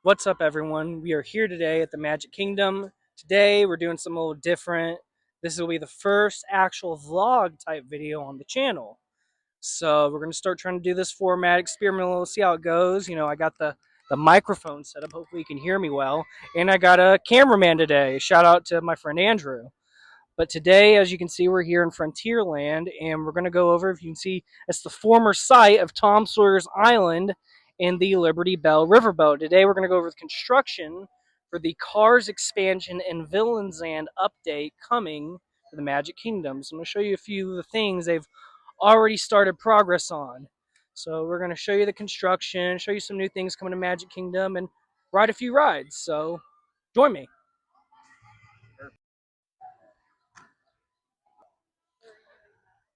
What's up, everyone? We are here today at the Magic Kingdom. Today, we're doing something a little different. This will be the first actual vlog type video on the channel. So we're going to start trying to do this format, experiment a little, see how it goes. I got the microphone set up. Hopefully you can hear me well. And I got a cameraman today. Shout out to my friend Andrew. But today, as you can see, we're here in Frontierland, and we're going to go over, if you can see, it's the former site of Tom Sawyer's Island in the Liberty Bell Riverboat. Today, we're going to go over the construction for the Cars expansion and Villains Land update coming to the Magic Kingdom. So I'm going to show you a few of the things they've already started progress on. So we're going to show you the construction, show you some new things coming to Magic Kingdom, and ride a few rides. So join me.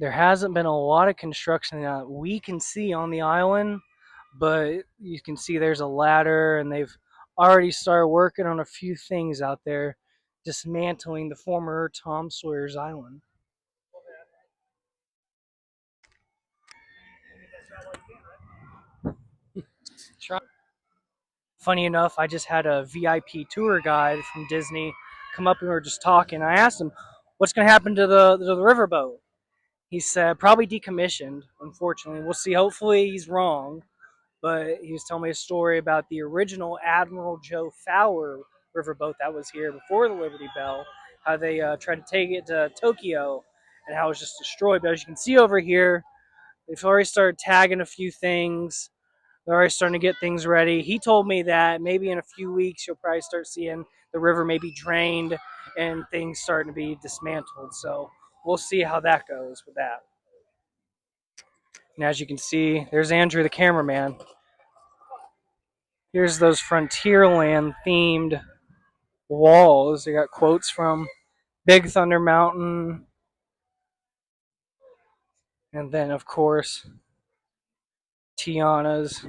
There hasn't been a lot of construction that we can see on the island, but you can see there's a ladder, and they've already started working on a few things out there, dismantling the former Tom Sawyer's Island. Funny enough, I just had a VIP tour guide from Disney come up, and we were just talking. I asked him, what's going to happen to the riverboat? He said, probably decommissioned, unfortunately. We'll see. Hopefully he's wrong. But he was telling me a story about the original Admiral Joe Fowler riverboat that was here before the Liberty Bell, how they tried to take it to Tokyo, and how it was just destroyed. But as you can see over here, they've already started tagging a few things. They're already starting to get things ready. He told me that maybe in a few weeks you'll probably start seeing the river maybe drained and things starting to be dismantled. So we'll see how that goes with that. And as you can see, there's Andrew, the cameraman. Here's those Frontierland themed walls. They got quotes from Big Thunder Mountain. And then, of course, Tiana's.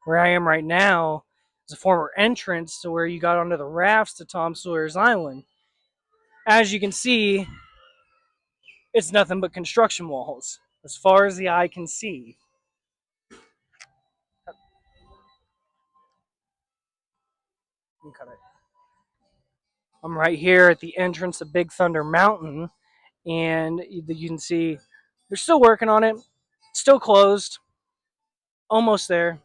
Where I am right now is a former entrance to where you got onto the rafts to Tom Sawyer's Island. As you can see, it's nothing but construction walls as far as the eye can see. I'm right here at the entrance of Big Thunder Mountain, and you can see they're still working on it. Still closed. Almost there.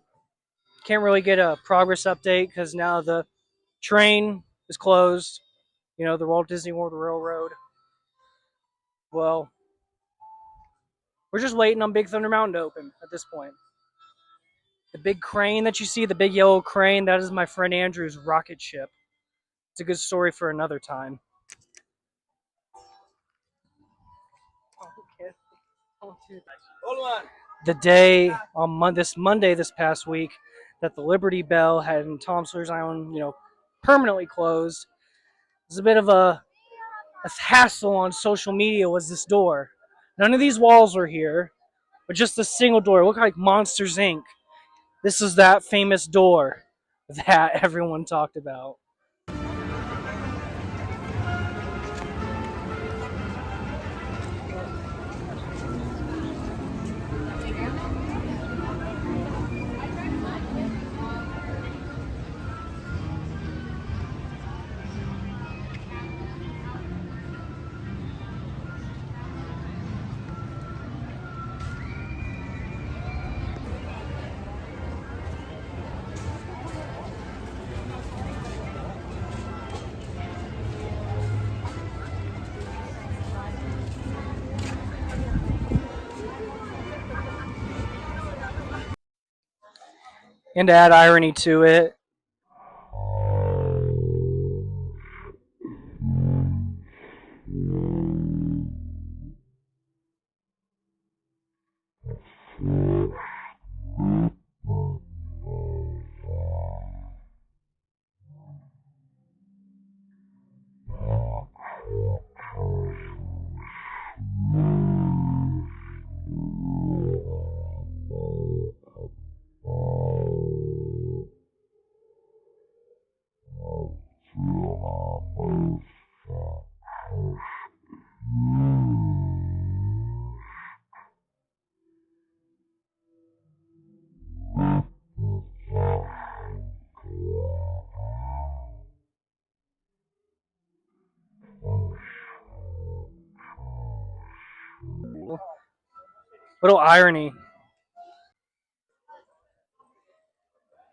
Can't really get a progress update because now the train is closed. The Walt Disney World Railroad. Well, we're just waiting on Big Thunder Mountain to open at this point. The big crane that you see, the big yellow crane, that is my friend Andrew's rocket ship. It's a good story for another time. The day on this Monday this past week that the Liberty Bell had in Tom Sawyer's Island, permanently closed. It was a bit of a hassle on social media. Was this door? None of these walls were here, but just a single door. It looked like Monsters Inc. This is that famous door that everyone talked about. And to add irony to it, little irony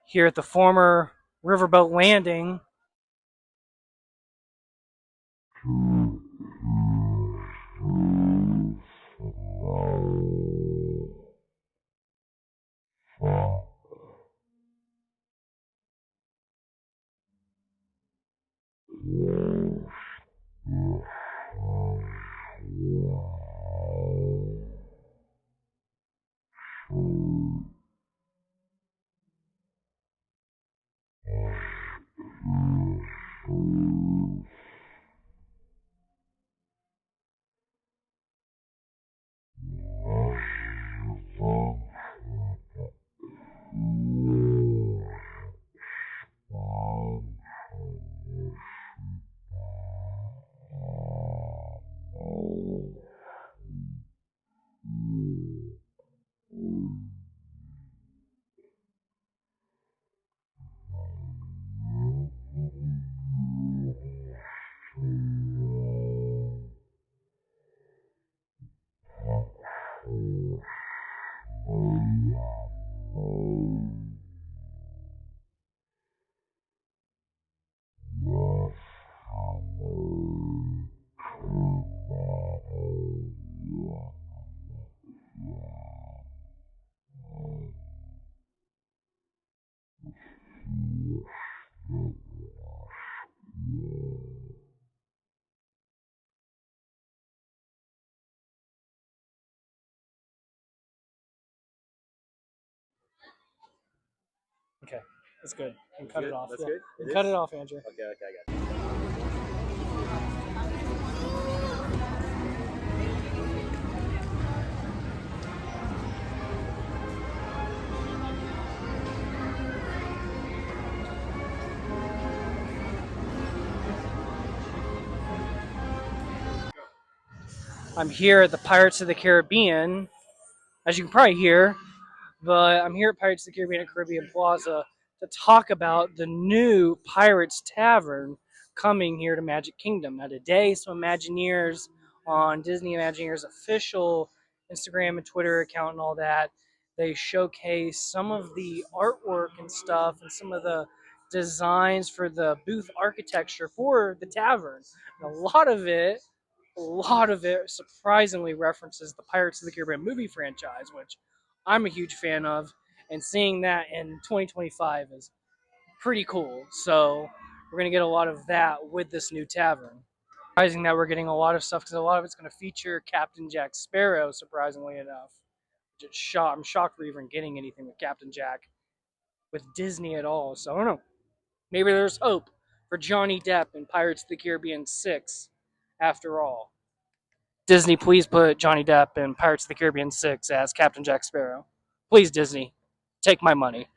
here at the former riverboat landing. Okay, that's good. And cut it off. That's yeah. good? Cut it off, Andrew. Okay, I got it. I'm here at the Pirates of the Caribbean, as you can probably hear, but I'm here at Pirates of the Caribbean at Caribbean Plaza to talk about the new Pirates Tavern coming here to Magic Kingdom. Now today, some Imagineers on Disney Imagineers official Instagram and Twitter account and all that, they showcase some of the artwork and stuff and some of the designs for the booth architecture for the tavern. And a lot of it surprisingly references the Pirates of the Caribbean movie franchise, which I'm a huge fan of, and seeing that in 2025 is pretty cool. So we're gonna get a lot of that with this new tavern. Surprising that we're getting a lot of stuff because a lot of it's gonna feature Captain Jack Sparrow. Surprisingly enough, I'm shocked we're even getting anything with Captain Jack with Disney at all. So I don't know. Maybe there's hope for Johnny Depp in Pirates of the Caribbean 6 after all. Disney, please put Johnny Depp in Pirates of the Caribbean 6 as Captain Jack Sparrow. Please, Disney, take my money.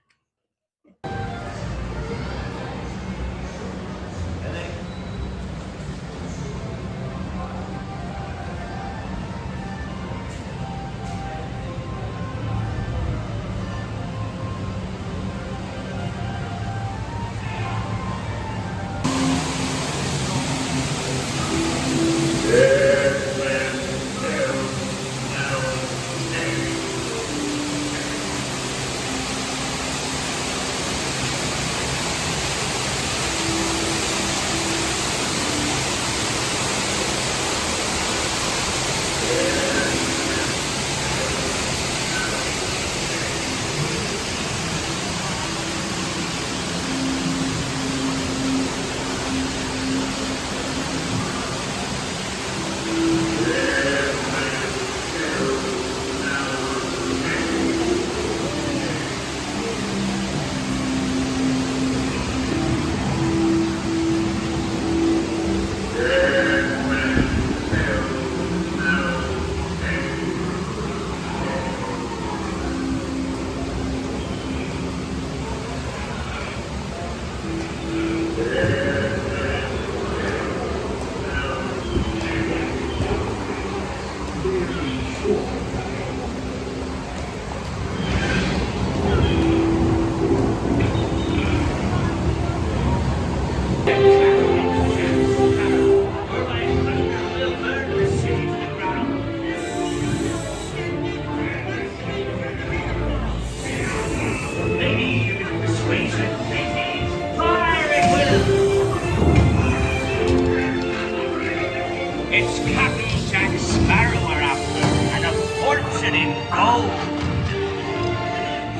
It's Captain Jack Sparrow we're after, and a fortune in gold.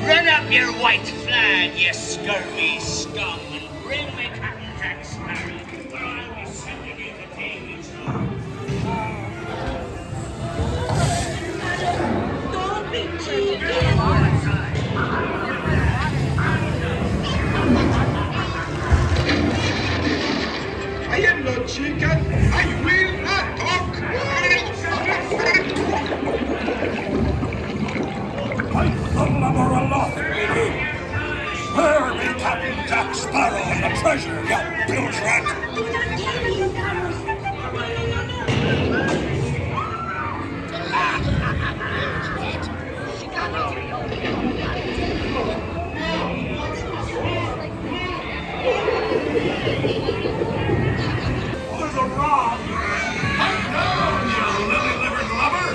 Run up your white flag, you scurvy scum, and bring me Captain Jack Sparrow, or I'll be sending you the Davies. Don't be cheeky. I am not chicken. I will not talk. I lumber aloft, lady. Spare me, Captain Jack Sparrow, and the treasure, you bilge rat. There's a rob. Come down, you lily-livered lubber.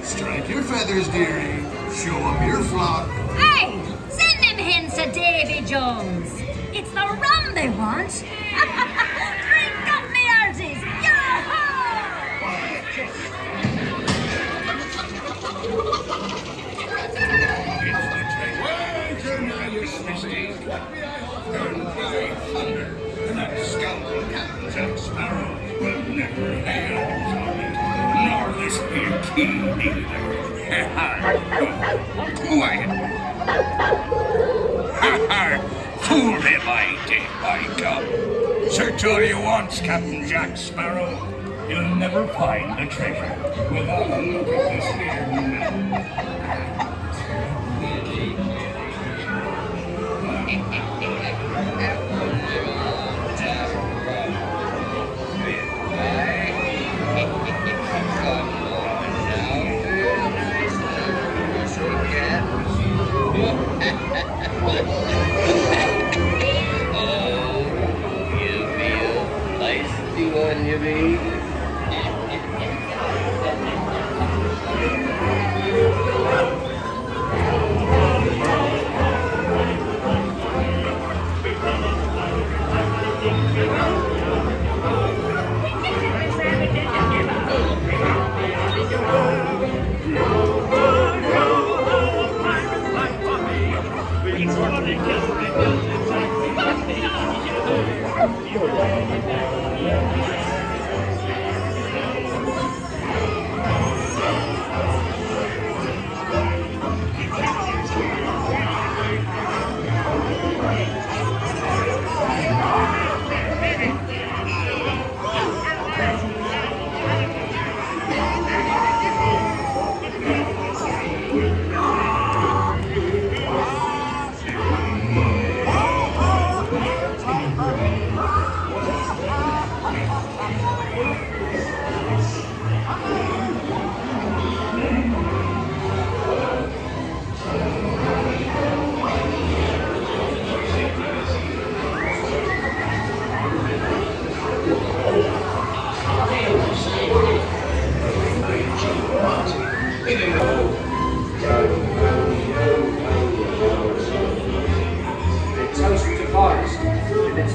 Strike your feathers, dearie. Show 'em your flock. Hey, send them hens to Davy Jones. It's the rum they want. Drink up me hearties. Yo-ho! And that scoundrel Captain Jack Sparrow will never lay eyes on me, nor this here key either. Quiet. Fool him I did, by God. Search all you want, Captain Jack Sparrow. You'll never find the treasure without a look at this here map.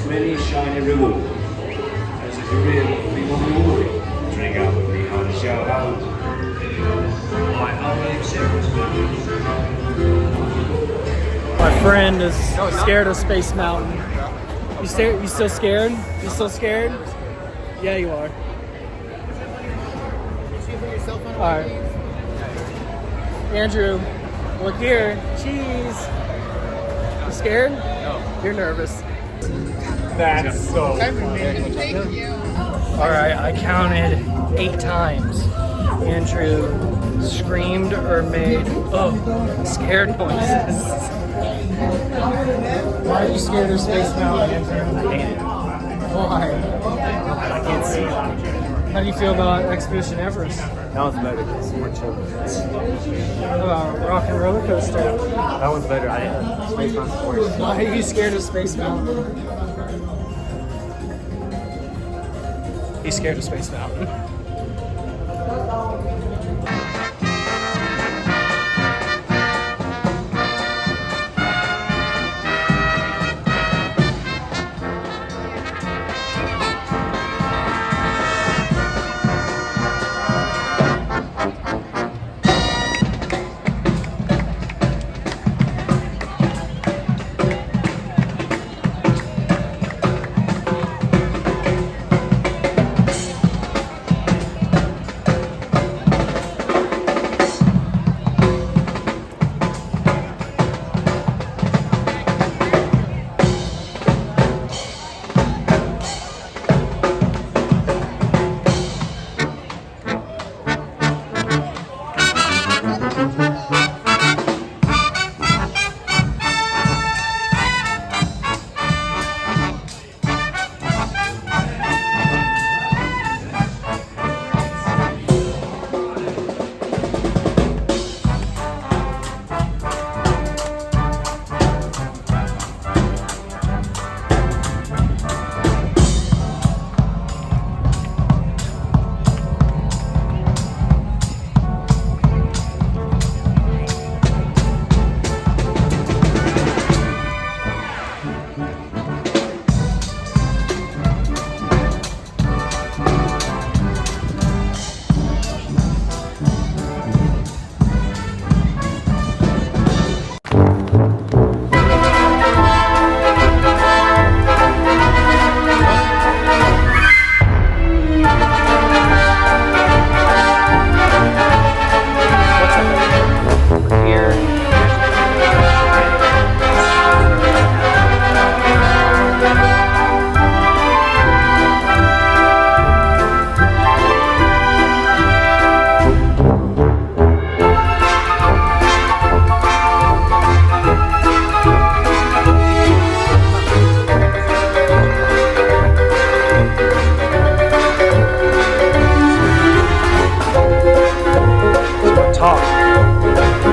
Many shiny reward. As if you really be one glory, drink up with me on the show out. I only accept. My friend is scared of Space Mountain. You still scared? You still scared? Yeah, you are. Alright. Andrew, look here. Cheese. You scared? No. You're nervous. That's so Thank you. Alright, I counted 8 times. Andrew screamed or made scared noises. Why are you scared of Space Mountain, Andrew? I hate it. Why? I can't see it. How do you feel about Expedition Everest? That one's better. It's more chill. How about Rock and Roller Coaster? That one's better. Space Mountain's worse. Why are you scared of Space Mountain? He's scared of Space Mountain.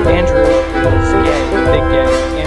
Andrew is gay, big gay.